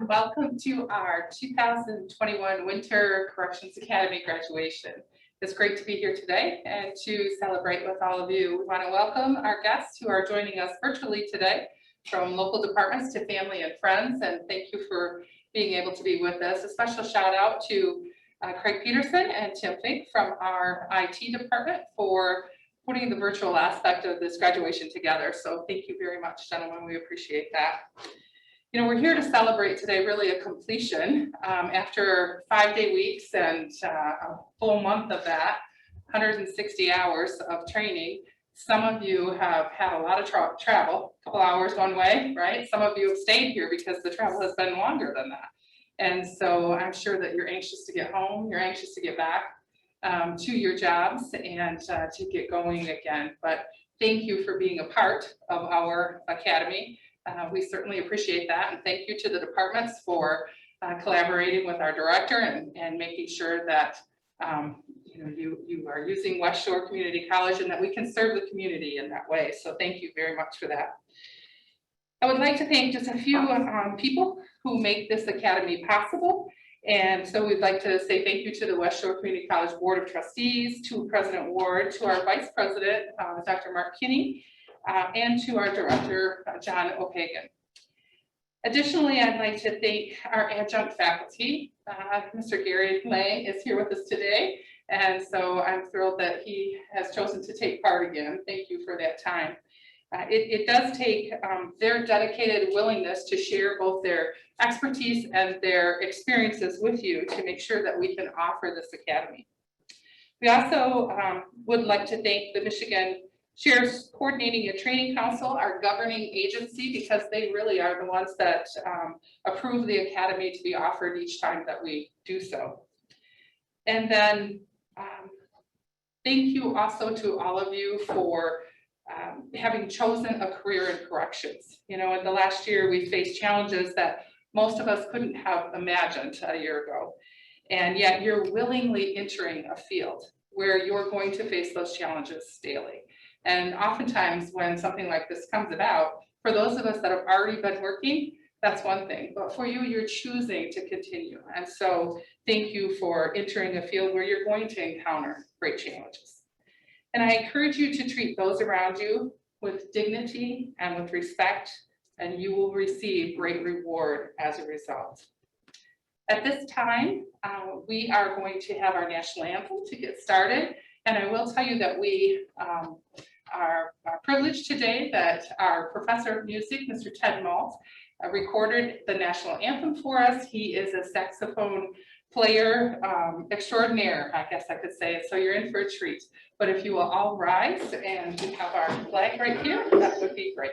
Welcome to our 2021 Winter Corrections Academy graduation. It's great to be here today and to celebrate with all of you. We want to welcome our guests who are joining us virtually today from local departments to family and friends, and thank you for being able to be with us. A special shout out to Craig Peterson and Tim Fink from our IT department for putting the virtual aspect of this graduation together. So thank you very much, gentlemen. We appreciate that. You know, we're here to celebrate today really a completion after 5-day weeks and a full month of that, 160 hours of training. Some of you have had a lot of travel, a couple hours one way, right? Some of you have stayed here because the travel has been longer than that. And so I'm sure that you're anxious to get home, you're anxious to get back to your jobs and to get going again. But thank you for being a part of our academy. We certainly appreciate that, and thank you to the departments for collaborating with our director and making sure that you know, you are using West Shore Community College and that we can serve the community in that way. So thank you very much for that. I would like to thank just a few people who make this academy possible. And so we'd like to say thank you to the West Shore Community College Board of Trustees, to President Ward, to our Vice President, Dr. Mark Kinney, and to our director, John O'Hagan. Additionally, I'd like to thank our adjunct faculty. Mr. Gary Lang is here with us today, and so I'm thrilled that he has chosen to take part again. Thank you for that time. It does take their dedicated willingness to share both their expertise and their experiences with you to make sure that we can offer this academy. We also would like to thank the Michigan Sheriff's Coordinating and Training Council, our governing agency, because they really are the ones that approve the academy to be offered each time that we do so. And then thank you also to all of you for having chosen a career in corrections. You know, in the last year, we faced challenges that most of us couldn't have imagined a year ago. And yet you're willingly entering a field where you're going to face those challenges daily. And oftentimes when something like this comes about, for those of us that have already been working, that's one thing. But for you, you're choosing to continue. And so thank you for entering a field where you're going to encounter great challenges. And I encourage you to treat those around you with dignity and with respect, and you will receive great reward as a result. At this time, we are going to have our National Anthem to get started. And I will tell you that we are privileged today that our professor of music, Mr. Ted Malt, recorded the National Anthem for us. He is a saxophone player extraordinaire, I guess I could say. So you're in for a treat. But if you will all rise, and we have our flag right here, that would be great.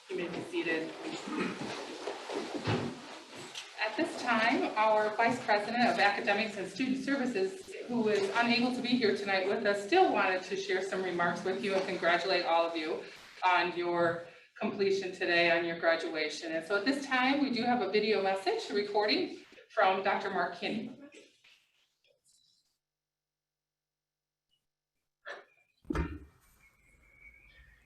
You may be seated. At this time, our Vice President of Academics and Student Services, who is unable to be here tonight with us, still wanted to share some remarks with you and congratulate all of you on your completion today, on your graduation. And so at this time, we do have a video message recording from Dr. Mark Kinney.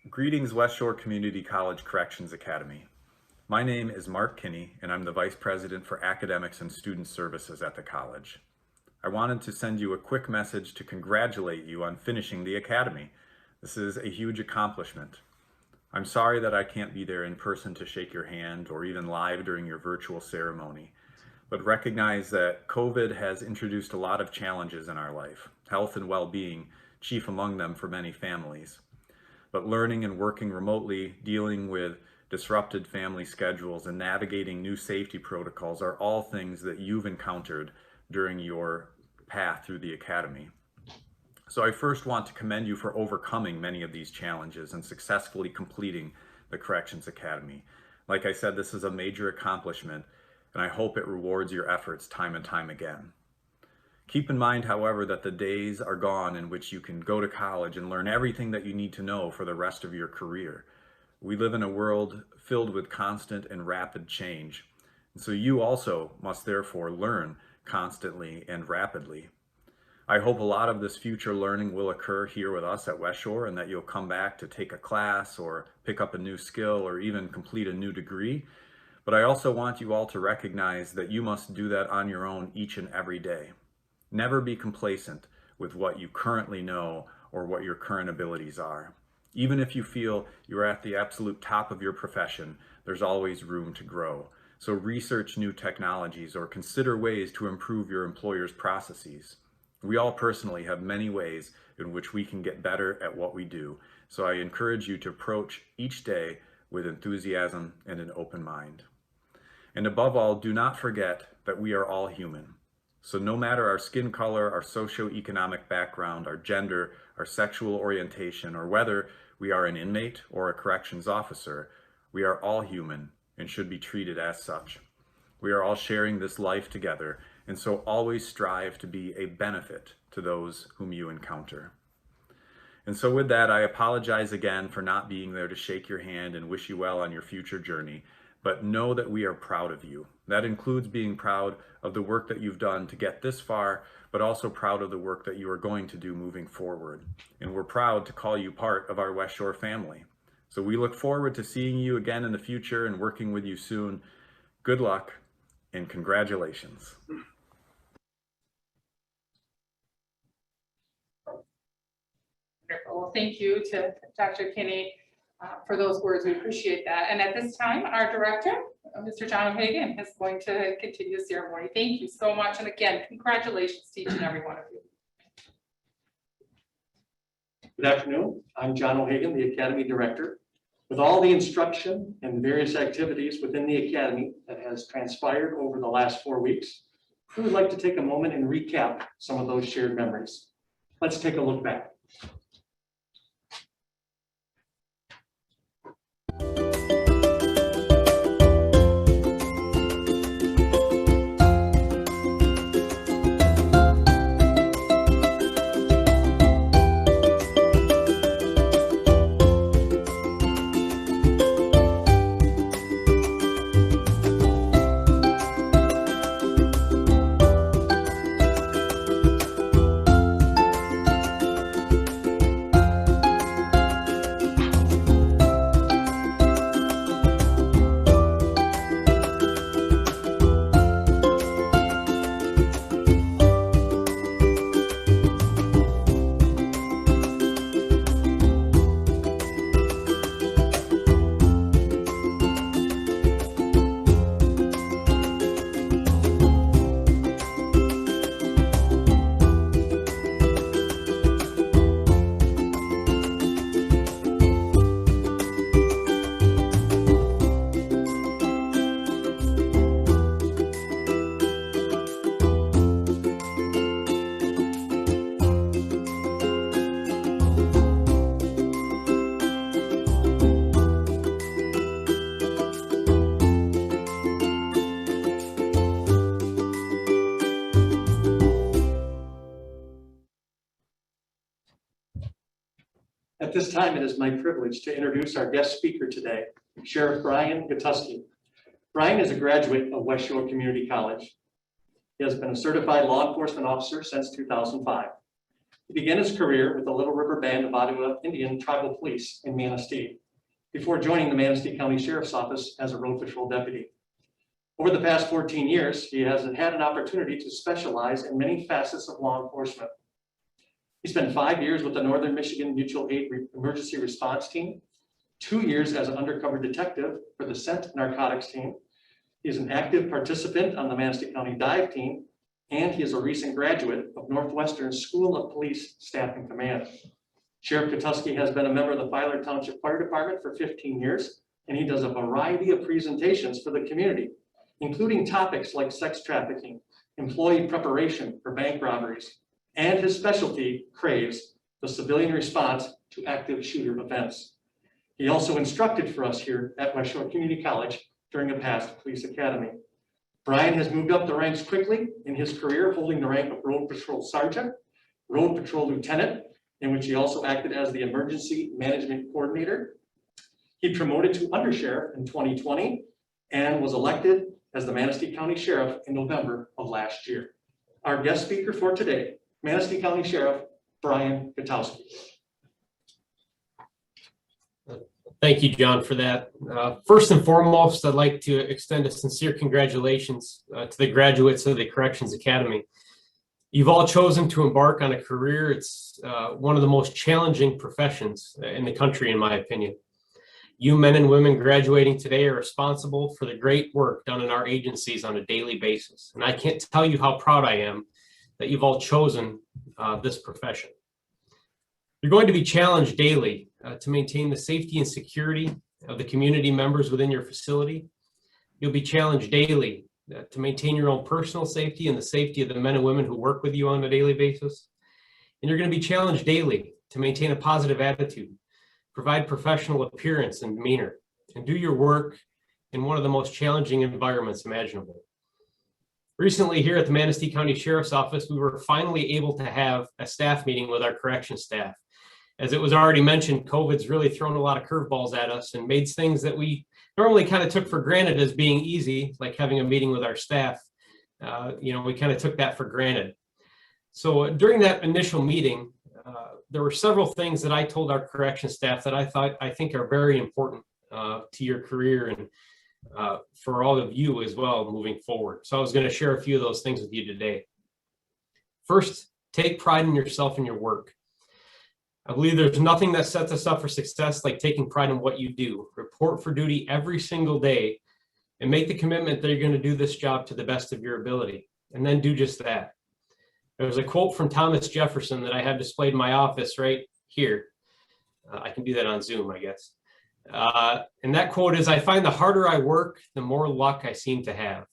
Greetings, West Shore Community College Corrections Academy. My name is Mark Kinney, and I'm the Vice President for Academics and Student Services at the college. I wanted to send you a quick message to congratulate you on finishing the academy. This is a huge accomplishment. I'm sorry that I can't be there in person to shake your hand or even live during your virtual ceremony, but recognize that COVID has introduced a lot of challenges in our life, health and well-being chief among them for many families. But learning and working remotely, dealing with disrupted family schedules, and navigating new safety protocols are all things that you've encountered during your path through the academy. So I first want to commend you for overcoming many of these challenges and successfully completing the Corrections Academy. Like I said, this is a major accomplishment, and I hope it rewards your efforts time and time again. Keep in mind, however, that the days are gone in which you can go to college and learn everything that you need to know for the rest of your career. We live in a world filled with constant and rapid change, and so you also must therefore learn constantly and rapidly. I hope a lot of this future learning will occur here with us at West Shore, and that you'll come back to take a class or pick up a new skill or even complete a new degree. But I also want you all to recognize that you must do that on your own each and every day. Never be complacent with what you currently know or what your current abilities are. Even if you feel you're at the absolute top of your profession, there's always room to grow. So research new technologies or consider ways to improve your employer's processes. We all personally have many ways in which we can get better at what we do. So I encourage you to approach each day with enthusiasm and an open mind. And above all, do not forget that we are all human. So no matter our skin color, our socioeconomic background, our gender, our sexual orientation, or whether we are an inmate or a corrections officer, we are all human and should be treated as such. We are all sharing this life together, and so always strive to be a benefit to those whom you encounter. And so with that, I apologize again for not being there to shake your hand and wish you well on your future journey. But know that we are proud of you. That includes being proud of the work that you've done to get this far, but also proud of the work that you are going to do moving forward. And we're proud to call you part of our West Shore family. So we look forward to seeing you again in the future and working with you soon. Good luck and congratulations. Well, thank you to Dr. Kinney for those words. We appreciate that. And at this time, our director, Mr. John O'Hagan, is going to continue the ceremony. Thank you so much. And again, congratulations to each and every one of you. Good afternoon. I'm John O'Hagan, the Academy Director. With all the instruction and various activities within the Academy that has transpired over the last 4 weeks, we would like to take a moment and recap some of those shared memories. Let's take a look back. At this time, it is my privilege to introduce our guest speaker today, Sheriff Brian Gatusky. Brian is a graduate of West Shore Community College. He has been a certified law enforcement officer since 2005. He began his career with the Little River Band of Ottawa Indian Tribal Police in Manistee, before joining the Manistee County Sheriff's Office as a road patrol deputy. Over the past 14 years, he has had an opportunity to specialize in many facets of law enforcement. He spent 5 years with the Northern Michigan Mutual Aid Emergency Response Team, 2 years as an undercover detective for the Scent Narcotics Team. He is an active participant on the Manistee County Dive Team, and he is a recent graduate of Northwestern School of Police Staff and Command. Sheriff Gatusky has been a member of the Filer Township Fire Department for 15 years, and he does a variety of presentations for the community, including topics like sex trafficking, employee preparation for bank robberies, and his specialty, CRAVES, the civilian response to active shooter events. He also instructed for us here at West Shore Community College during a past police academy. Brian has moved up the ranks quickly in his career, holding the rank of Road Patrol Sergeant, Road Patrol Lieutenant, in which he also acted as the Emergency Management Coordinator. He promoted to Undersheriff in 2020 and was elected as the Manistee County Sheriff in November of last year. Our guest speaker for today, Manistee County Sheriff Brian Gatusky. Thank you, John, for that. First and foremost, I'd like to extend a sincere congratulations to the graduates of the Corrections Academy. You've all chosen to embark on a career. It's one of the most challenging professions in the country, in my opinion. You men and women graduating today are responsible for the great work done in our agencies on a daily basis. And I can't tell you how proud I am that you've all chosen this profession. You're going to be challenged daily to maintain the safety and security of the community members within your facility. You'll be challenged daily to maintain your own personal safety and the safety of the men and women who work with you on a daily basis. And you're going to be challenged daily to maintain a positive attitude, provide professional appearance and demeanor, and do your work in one of the most challenging environments imaginable. Recently here at the Manistee County Sheriff's Office, we were finally able to have a staff meeting with our corrections staff. As it was already mentioned, COVID's really thrown a lot of curveballs at us and made things that we normally kind of took for granted as being easy, like having a meeting with our staff. We kind of took that for granted. So during that initial meeting, there were several things that I told our corrections staff that I think are very important to your career and for all of you as well moving forward. So I was going to share a few of those things with you today. First, take pride in yourself and your work. I believe there's nothing that sets us up for success like taking pride in what you do. Report for duty every single day and make the commitment that you're going to do this job to the best of your ability, and then do just that. There's a quote from Thomas Jefferson that I have displayed in my office right here. I can do that on Zoom, I guess. And that quote is, "I find the harder I work, the more luck I seem to have."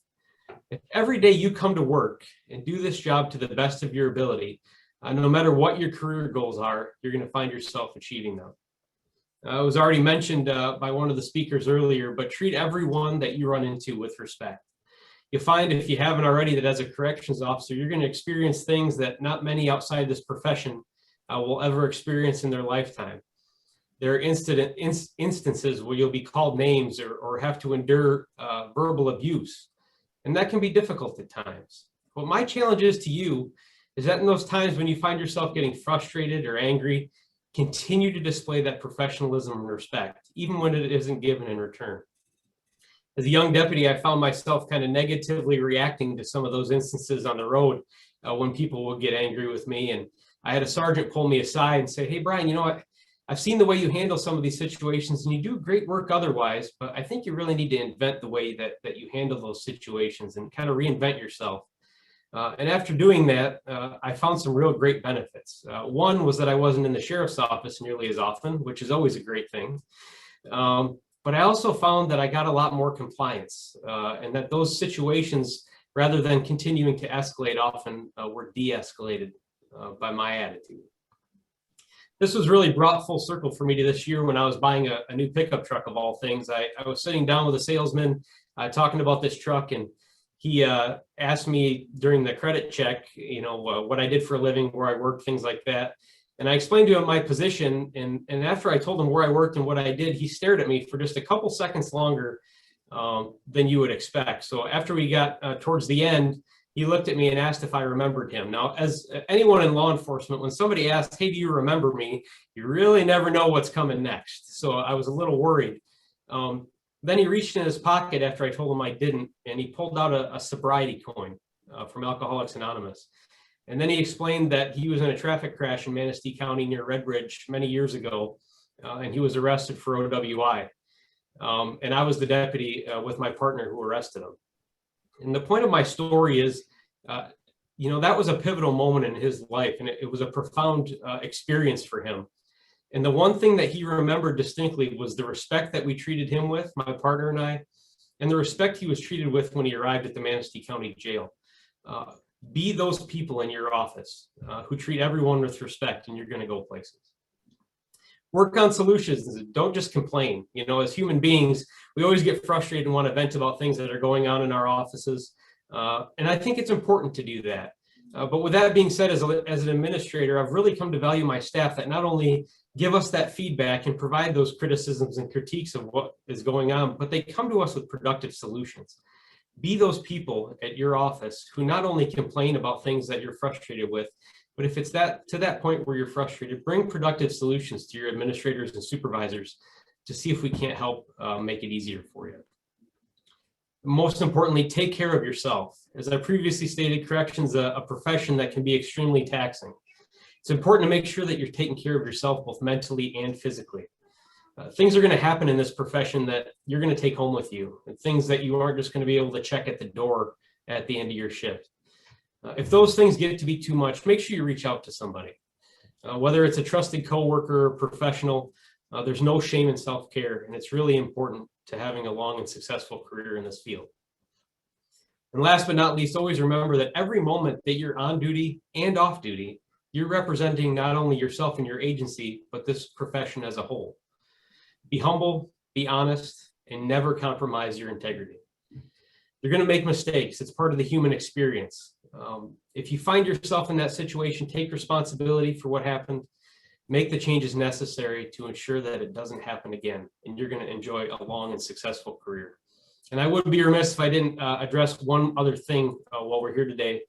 If every day you come to work and do this job to the best of your ability, no matter what your career goals are, you're going to find yourself achieving them. It was already mentioned by one of the speakers earlier, but treat everyone that you run into with respect. You'll find, if you haven't already, that as a corrections officer, you're going to experience things that not many outside this profession will ever experience in their lifetime. There are instances where you'll be called names or have to endure verbal abuse, and that can be difficult at times. What my challenge is to you is that in those times when you find yourself getting frustrated or angry, continue to display that professionalism and respect, even when it isn't given in return. As a young deputy, I found myself kind of negatively reacting to some of those instances on the road when people would get angry with me. And I had a sergeant pull me aside and say, "Hey, Brian, you know what? I've seen the way you handle some of these situations and you do great work otherwise, but I think you really need to invent the way that you handle those situations and kind of reinvent yourself." And after doing that, I found some real great benefits. One was that I wasn't in the sheriff's office nearly as often, which is always a great thing. But I also found that I got a lot more compliance and that those situations, rather than continuing to escalate, often were de-escalated by my attitude. This was really brought full circle for me to this year when I was buying a new pickup truck of all things. I was sitting down with a salesman talking about this truck, and he asked me during the credit check, what I did for a living, where I worked, things like that. And I explained to him my position, and after I told him where I worked and what I did, he stared at me for just a couple seconds longer than you would expect. So after we got towards the end, he looked at me and asked if I remembered him. Now, as anyone in law enforcement, when somebody asks, hey, do you remember me? You really never know what's coming next. So I was a little worried. Then he reached in his pocket after I told him I didn't, and he pulled out a sobriety coin from Alcoholics Anonymous. And then he explained that he was in a traffic crash in Manistee County near Redbridge many years ago, and he was arrested for OWI. And I was the deputy with my partner who arrested him. And the point of my story is, that was a pivotal moment in his life, and it was a profound experience for him. And the one thing that he remembered distinctly was the respect that we treated him with, my partner and I, and the respect he was treated with when he arrived at the Manistee County Jail. Be those people in your office who treat everyone with respect, and you're going to go places. Work on solutions. Don't just complain. As human beings, we always get frustrated and want to vent about things that are going on in our offices. And I think it's important to do that. But with that being said, as an administrator, I've really come to value my staff that not only give us that feedback and provide those criticisms and critiques of what is going on, but they come to us with productive solutions. Be those people at your office who not only complain about things that you're frustrated with, but if it's to that point where you're frustrated, bring productive solutions to your administrators and supervisors to see if we can't help make it easier for you. Most importantly, take care of yourself. As I previously stated, corrections is a profession that can be extremely taxing. It's important to make sure that you're taking care of yourself both mentally and physically. Things are going to happen in this profession that you're going to take home with you, and things that you aren't just going to be able to check at the door at the end of your shift. If those things get to be too much, make sure you reach out to somebody. Whether it's a trusted coworker or professional, there's no shame in self-care, and it's really important to having a long and successful career in this field. And last but not least, always remember that every moment that you're on duty and off duty, you're representing not only yourself and your agency, but this profession as a whole. Be humble, be honest, and never compromise your integrity. You're going to make mistakes. It's part of the human experience. If you find yourself in that situation, take responsibility for what happened, make the changes necessary to ensure that it doesn't happen again, and you're going to enjoy a long and successful career. And I would be remiss if I didn't address one other thing while we're here today.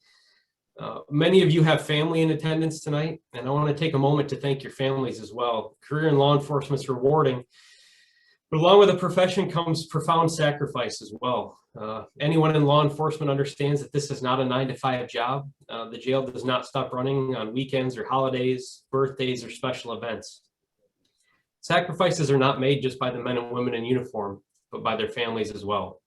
Many of you have family in attendance tonight, and I want to take a moment to thank your families as well. Career in law enforcement is rewarding, but along with the profession comes profound sacrifice as well. Anyone in law enforcement understands that this is not a 9-to-5 job. The jail does not stop running on weekends or holidays, birthdays, or special events. Sacrifices are not made just by the men and women in uniform, but by their families as well.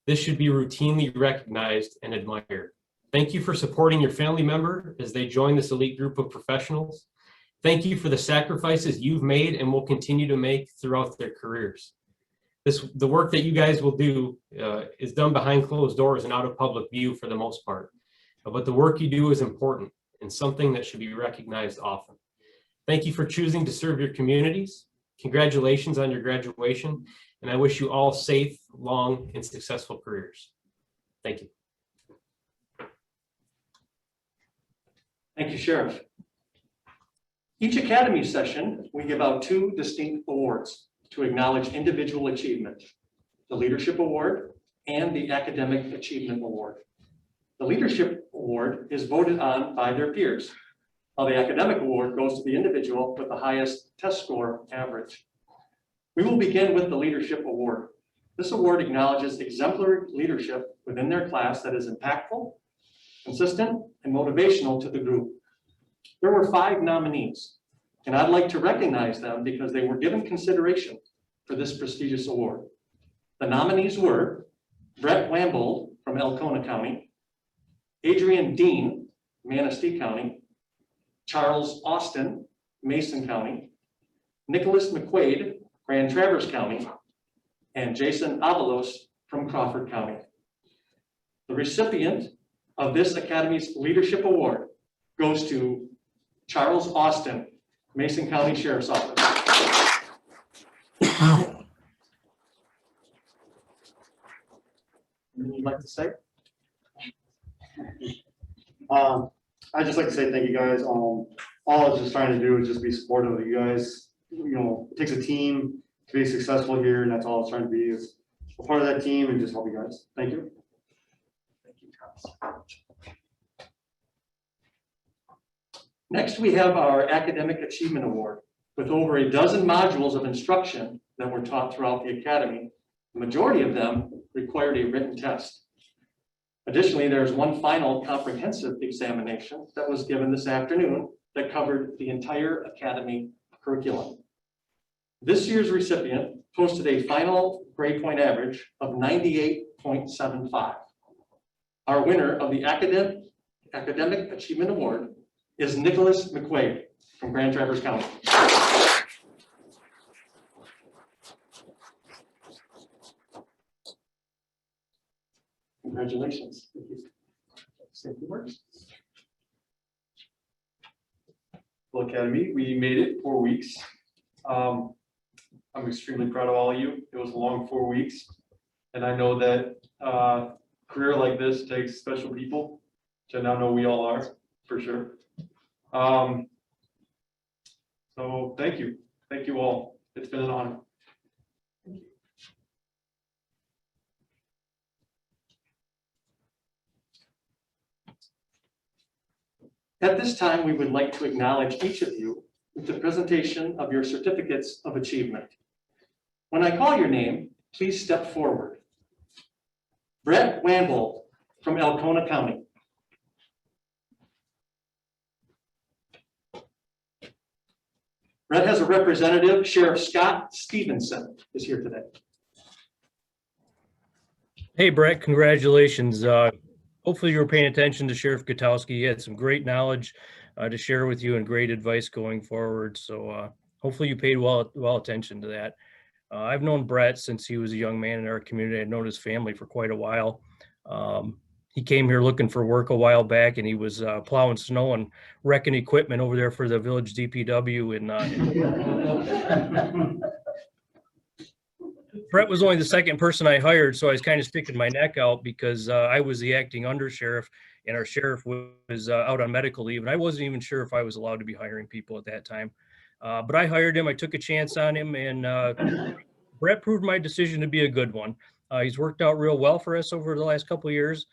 This should be routinely recognized and admired. Thank you for supporting your family member as they join this elite group of professionals. Thank you for the sacrifices you've made and will continue to make throughout their careers. The work that you guys will do is done behind closed doors and out of public view for the most part. But the work you do is important and something that should be recognized often. Thank you for choosing to serve your communities. Congratulations on your graduation, and I wish you all safe, long, and successful careers. Thank you. Thank you, Sheriff. Each Academy session, we give out 2 distinct awards to acknowledge individual achievement: the Leadership Award and the Academic Achievement Award. The Leadership Award is voted on by their peers, while the Academic Award goes to the individual with the highest test score average. We will begin with the Leadership Award. This award acknowledges exemplary leadership within their class that is impactful, consistent, and motivational to the group. There were 5 nominees, and I'd like to recognize them because they were given consideration for this prestigious award. The nominees were Brett Lambold from Elkona County, Adrian Dean, Manistee County, Charles Austin, Mason County, Nicholas McQuaid, Grand Traverse County, and Jason Avalos from Crawford County. The recipient of this Academy's Leadership Award goes to Charles Austin, Mason County Sheriff's Office. Anything you'd like to say? I'd just like to say thank you guys. all I was just trying to do is just be supportive of you guys. You know, it takes a team to be successful here, and that's all I was trying to be, is a part of that team and just help you guys. Thank you. Thank you, Thomas. Next, we have our Academic Achievement Award. With over a dozen modules of instruction that were taught throughout the academy, the majority of them required a written test. Additionally, there's one final comprehensive examination that was given this afternoon that covered the entire academy curriculum. This year's recipient posted a final grade point average of 98.75. Our winner of the Academic Achievement Award is Nicholas McQuaid from Grand Traverse County. Congratulations. Safety works. Well, Academy, we made it 4 weeks. I'm extremely proud of all of you. It was a long 4 weeks, and I know that a career like this takes special people, which I now know we all are, for sure. So thank you all. It's been an honor. At this time, we would like to acknowledge each of you with the presentation of your certificates of achievement. When I call your name, please step forward. Brett Wanvold from Alcona County. Brett has a representative. Sheriff Scott Stevenson is here today. Hey, Brett, congratulations. Hopefully you were paying attention to Sheriff Gatusky. He had some great knowledge to share with you and great advice going forward. So hopefully you paid well attention to that. I've known Brett since he was a young man in our community. I'd known his family for quite a while. He came here looking for work a while back, and he was plowing snow and wrecking equipment over there for the village DPW. Brett was only the second person I hired, so I was kind of sticking my neck out because I was the acting undersheriff, and our sheriff was out on medical leave, and I wasn't even sure if I was allowed to be hiring people at that time. But I hired him. I took a chance on him, and Brett proved my decision to be a good one. He's worked out real well for us over the last couple of years.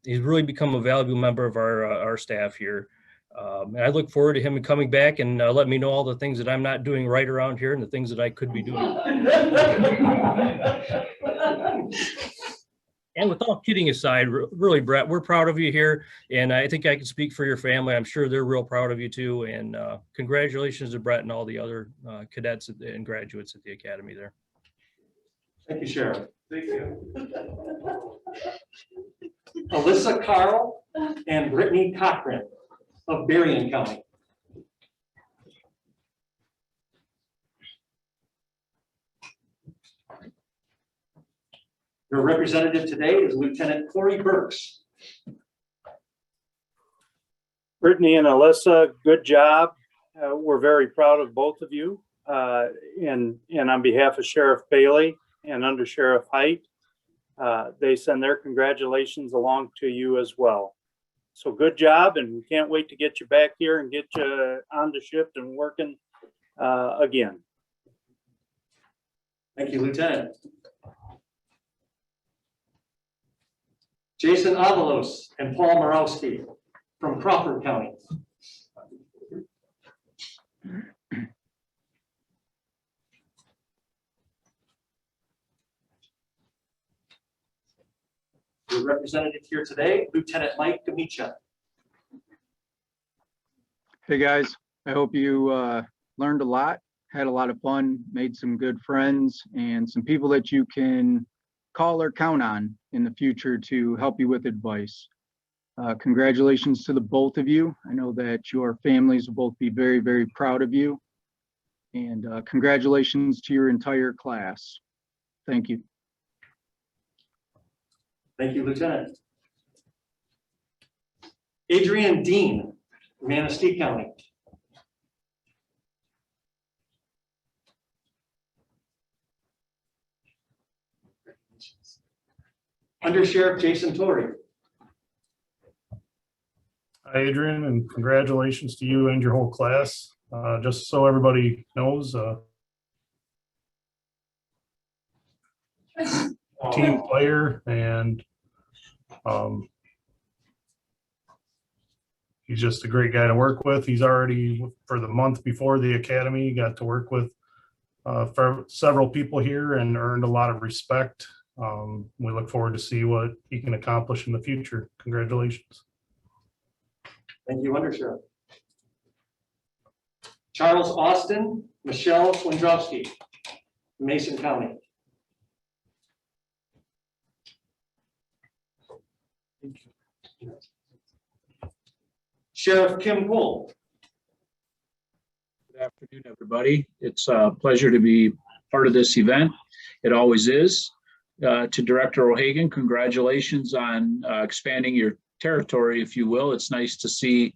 He's really become a valuable member of our staff here. And I look forward to him coming back and let me know all the things that I'm not doing right around here and the things that I could be doing. And with all kidding aside, really, Brett, we're proud of you here. And I think I can speak for your family. I'm sure they're real proud of you too. And congratulations to Brett and all the other cadets and graduates at the academy there. Thank you, Sheriff. Thank you. Alyssa Carl and Brittany Cochran of Berrien County. Your representative today is Lieutenant Corey Burks. Brittany and Alyssa, good job. We're very proud of both of you. And on behalf of Sheriff Bailey and Under Sheriff Height, they send their congratulations along to you as well. So good job, and we can't wait to get you back here and get you on the shift and working again. Thank you, Lieutenant. Jason Avalos and Paul Morowski from Crawford County. Your representative here today, Lieutenant Mike Gamicha. Hey guys, I hope you learned a lot, had a lot of fun, made some good friends, and some people that you can call or count on in the future to help you with advice. Congratulations to the both of you. I know that your families will both be very, very proud of you. And congratulations to your entire class. Thank you. Thank you, Lieutenant. Adrian Dean, Manistee County. Under Sheriff Jason Torrey. Hi, Adrian, and congratulations to you and your whole class. Just so everybody knows, team player, and he's just a great guy to work with. He's already, for the month before the academy, got to work with for several people here and earned a lot of respect. We look forward to see what he can accomplish in the future. Congratulations. Thank you, Undersheriff. Charles Austin, Michelle Swindrowski, Mason County. Sheriff Kim Poole. Good afternoon, everybody. It's a pleasure to be part of this event. It always is. To Director O'Hagan, congratulations on expanding your territory, if you will. It's nice to see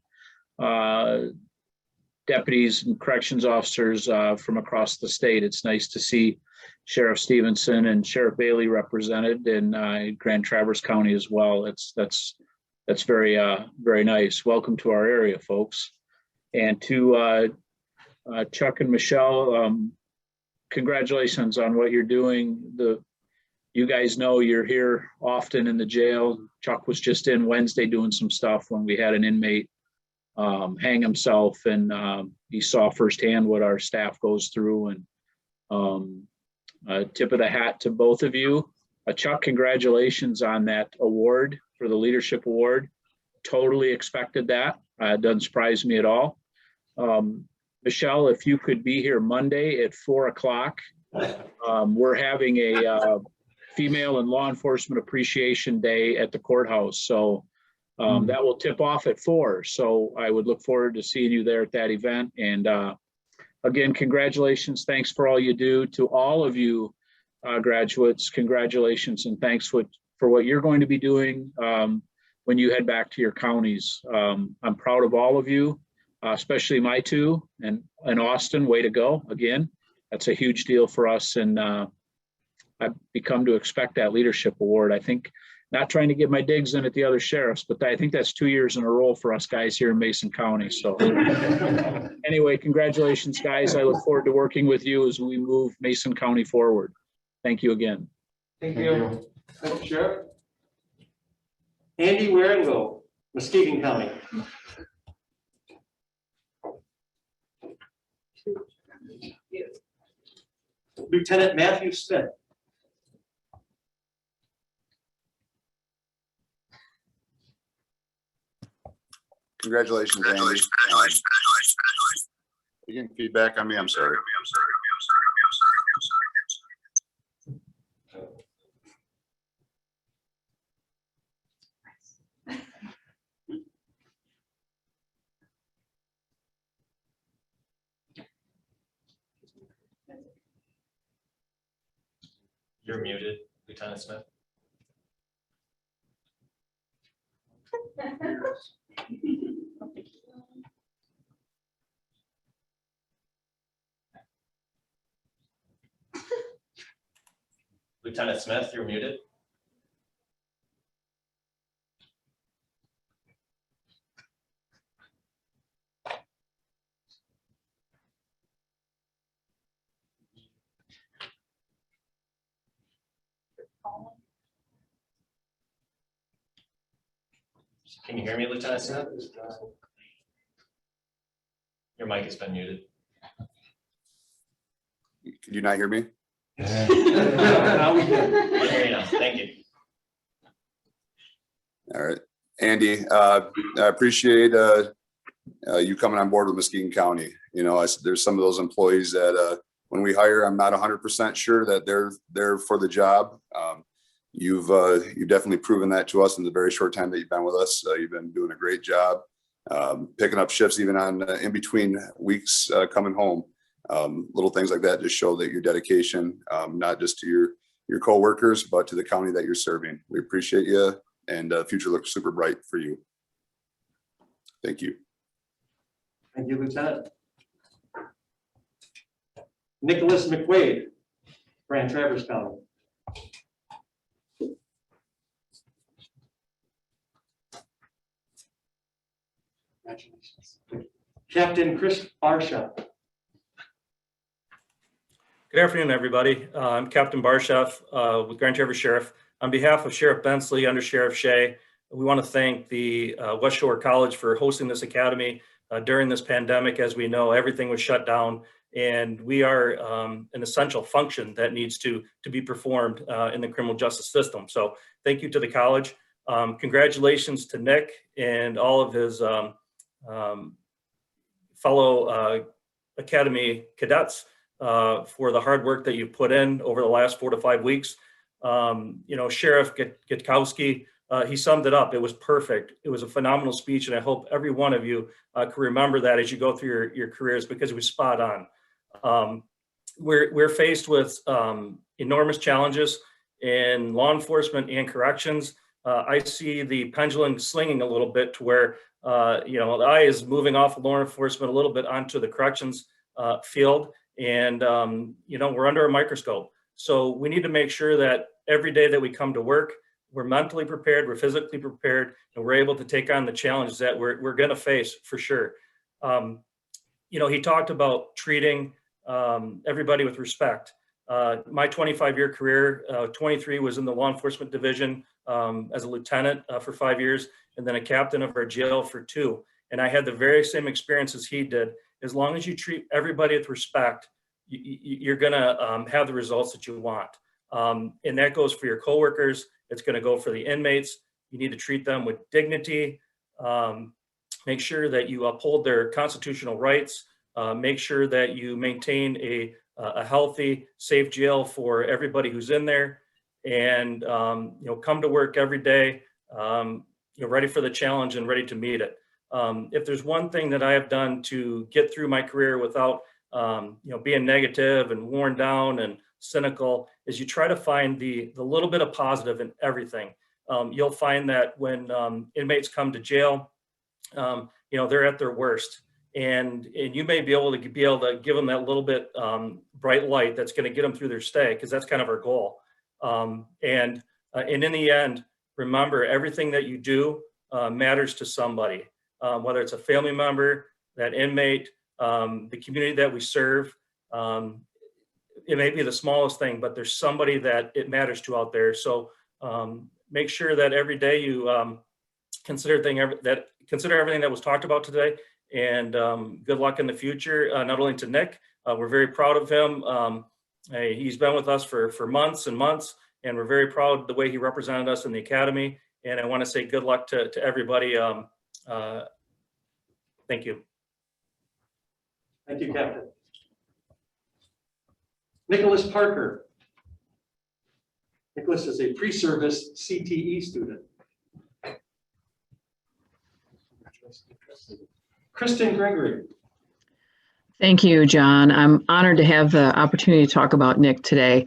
deputies and corrections officers from across the state. It's nice to see Sheriff Stevenson and Sheriff Bailey represented in Grand Traverse County as well. That's very very nice. Welcome to our area, folks. And to Chuck and Michelle, congratulations on what you're doing. You guys know you're here often in the jail. Chuck was just in Wednesday doing some stuff when we had an inmate hang himself, and he saw firsthand what our staff goes through. And tip of the hat to both of you. Chuck, congratulations on that award for the Leadership Award. Totally expected that. It doesn't surprise me at all. Michelle, if you could be here Monday at 4 o'clock, we're having a Female and Law Enforcement Appreciation Day at the courthouse. So that will tip off at 4. So I would look forward to seeing you there at that event. And again, congratulations. Thanks for all you do. To all of you graduates, congratulations and thanks for what you're going to be doing when you head back to your counties. I'm proud of all of you, especially my two, and Austin, way to go. Again, that's a huge deal for us. And I've become to expect that leadership award. I think, not trying to get my digs in at the other sheriffs, but I think that's 2 years in a row for us guys here in Mason County. So anyway, congratulations, guys. I look forward to working with you as we move Mason County forward. Thank you again. Thank you. Thank you, Sheriff. Andy Waringo, Muskegon County. Lieutenant Matthew Smith. Congratulations, Andy. You getting feedback on me? I'm sorry. You're muted, Lieutenant Smith. Lieutenant Smith, you're muted. Can you hear me, Lieutenant Smith? Your mic has been muted. Can you not hear me? Now we can. I can hear you now. Thank you. All right, Andy, I appreciate you coming on board with Muskegon County. You know, there's some of those employees that when we hire, I'm not 100% sure that they're there for the job. You've definitely proven that to us in the very short time that you've been with us. You've been doing a great job picking up shifts even on in between weeks coming home. Little things like that just show that your dedication, not just to your co-workers, but to the county that you're serving. We appreciate you, and the future looks super bright for you. Thank you. Thank you, Lieutenant. Nicholas McQuaid, Grand Traverse County. Congratulations. Captain Chris Barsha. Good afternoon, everybody. I'm Captain Barsheff with Grand Traverse Sheriff. On behalf of Sheriff Bensley, Under Sheriff Shea, we want to thank the West Shore College for hosting this academy during this pandemic. As we know, everything was shut down, and we are an essential function that needs to be performed in the criminal justice system. So thank you to the college. Congratulations to Nick and all of his fellow academy cadets for the hard work that you put in over the last 4 to 5 weeks. Sheriff Gatusky, he summed it up. It was perfect. It was a phenomenal speech, and I hope every one of you can remember that as you go through your careers, because it was spot on. We're faced with enormous challenges in law enforcement and corrections. I see the pendulum slinging a little bit to where the eye is moving off of law enforcement a little bit onto the corrections field. And, we're under a microscope. So we need to make sure that every day that we come to work, we're mentally prepared, we're physically prepared, and we're able to take on the challenges that we're going to face for sure. He talked about treating everybody with respect. My 25-year career, 23 was in the law enforcement division as a lieutenant for 5 years, and then a captain of our jail for 2. And I had the very same experience as he did. As long as you treat everybody with respect, you're going to have the results that you want. And that goes for your coworkers. It's going to go for the inmates. You need to treat them with dignity. Make sure that you uphold their constitutional rights. Make sure that you maintain a healthy, safe jail for everybody who's in there. And come to work every day, ready for the challenge and ready to meet it. If there's one thing that I have done to get through my career without, being negative and worn down and cynical, is you try to find the little bit of positive in everything. You'll find that when inmates come to jail, they're at their worst, and you may be able to give them that little bit bright light that's going to get them through their stay, because that's kind of our goal. And in the end, remember, everything that you do matters to somebody. Whether it's a family member, that inmate, the community that we serve. It may be the smallest thing, but there's somebody that it matters to out there. So make sure that every day you consider everything that was talked about today, and good luck in the future. Not only to Nick, we're very proud of him. He's been with us for months and months, and we're very proud of the way he represented us in the academy. And I want to say good luck to everybody. Thank you. Thank you, Captain. Nicholas Parker. Nicholas is a pre-service CTE student. Kristen Gregory. Thank you, John. I'm honored to have the opportunity to talk about Nick today.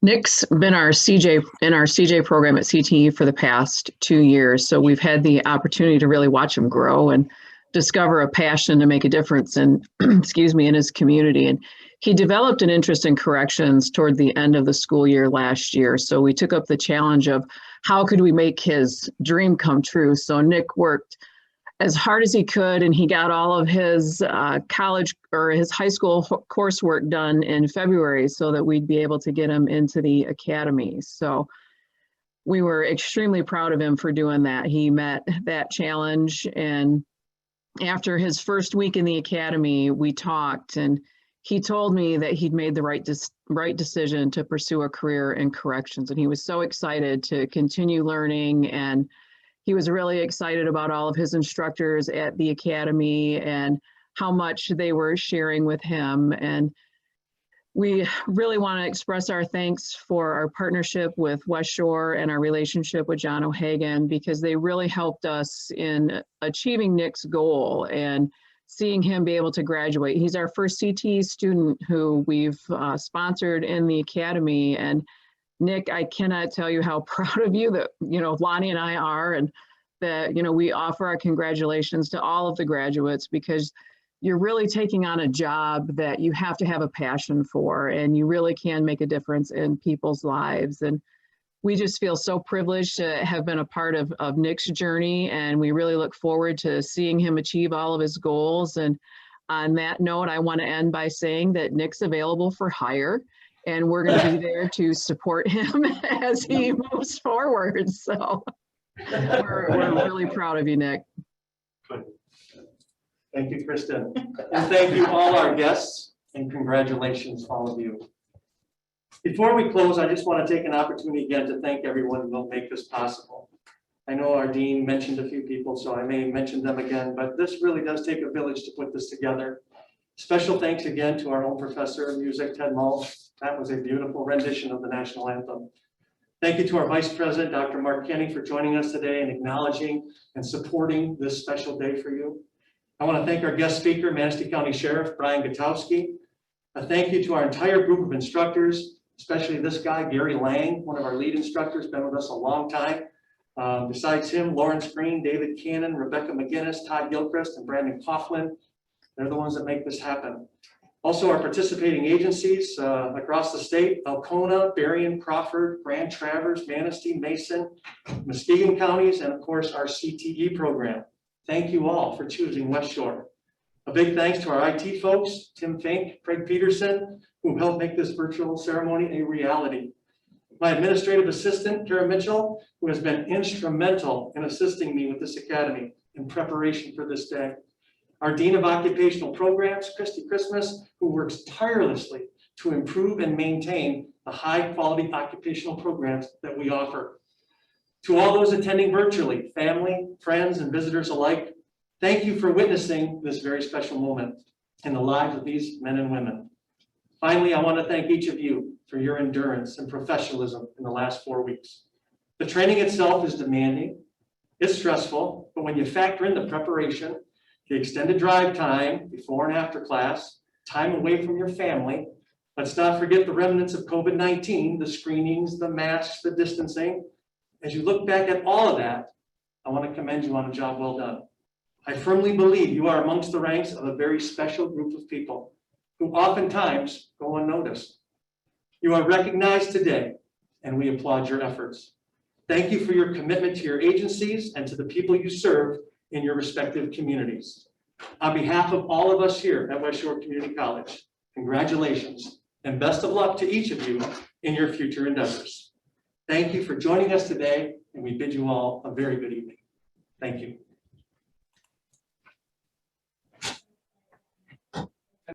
Nick's been in our CJ program at CTE for the past 2 years, so we've had the opportunity to really watch him grow and discover a passion to make a difference in, in his community. And he developed an interest in corrections toward the end of the school year last year. So we took up the challenge of how could we make his dream come true. So Nick worked as hard as he could, and he got all of his college or his high school coursework done in February so that we'd be able to get him into the academy. So we were extremely proud of him for doing that. He met that challenge, and after his first week in the academy, we talked, and he told me that he'd made the right decision to pursue a career in corrections, and he was so excited to continue learning, and he was really excited about all of his instructors at the academy and how much they were sharing with him. And we really want to express our thanks for our partnership with West Shore and our relationship with John O'Hagan, because they really helped us in achieving Nick's goal and seeing him be able to graduate. He's our first CTE student who we've sponsored in the academy. And Nick, I cannot tell you how proud of you that, Lonnie and I are, and that, we offer our congratulations to all of the graduates, because you're really taking on a job that you have to have a passion for, and you really can make a difference in people's lives. And we just feel so privileged to have been a part of Nick's journey, and we really look forward to seeing him achieve all of his goals. And on that note, I want to end by saying that Nick's available for hire, and we're going to be there to support him as he moves forward. So we're really proud of you, Nick. Thank you, Kristen. And thank you all our guests, and congratulations, all of you. Before we close, I just want to take an opportunity again to thank everyone who helped make this possible. I know our dean mentioned a few people, so I may mention them again, but this really does take a village to put this together. Special thanks again to our own professor of music, Ted Mulch. That was a beautiful rendition of the National Anthem. Thank you to our Vice President, Dr. Mark Kenny, for joining us today and acknowledging and supporting this special day for you. I want to thank our guest speaker, Manistee County Sheriff Brian Gatusky. A thank you to our entire group of instructors, especially this guy, Gary Lang, one of our lead instructors, been with us a long time. Besides him, Lawrence Green, David Cannon, Rebecca McGinnis, Todd Gilchrist, and Brandon Coughlin. They're the ones that make this happen. Also, our participating agencies across the state: Alcona, Berrien, Crawford, Grand Traverse, Manistee, Mason, Muskegon counties, and of course, our CTE program. Thank you all for choosing West Shore. A big thanks to our IT folks, Tim Fink, Craig Peterson, who helped make this virtual ceremony a reality. My administrative assistant, Kara Mitchell, who has been instrumental in assisting me with this academy in preparation for this day. Our Dean of Occupational Programs, Christy Christmas, who works tirelessly to improve and maintain the high-quality occupational programs that we offer. To all those attending virtually, family, friends, and visitors alike, thank you for witnessing this very special moment in the lives of these men and women. Finally, I want to thank each of you for your endurance and professionalism in the last 4 weeks. The training itself is demanding, it's stressful, but when you factor in the preparation, the extended drive time before and after class, time away from your family, let's not forget the remnants of COVID-19, the screenings, the masks, the distancing. As you look back at all of that, I want to commend you on a job well done. I firmly believe you are amongst the ranks of a very special group of people who oftentimes go unnoticed. You are recognized today, and we applaud your efforts. Thank you for your commitment to your agencies and to the people you serve in your respective communities. On behalf of all of us here at West Shore Community College, congratulations and best of luck to each of you in your future endeavors. Thank you for joining us today, and we bid you all a very good evening. Thank you.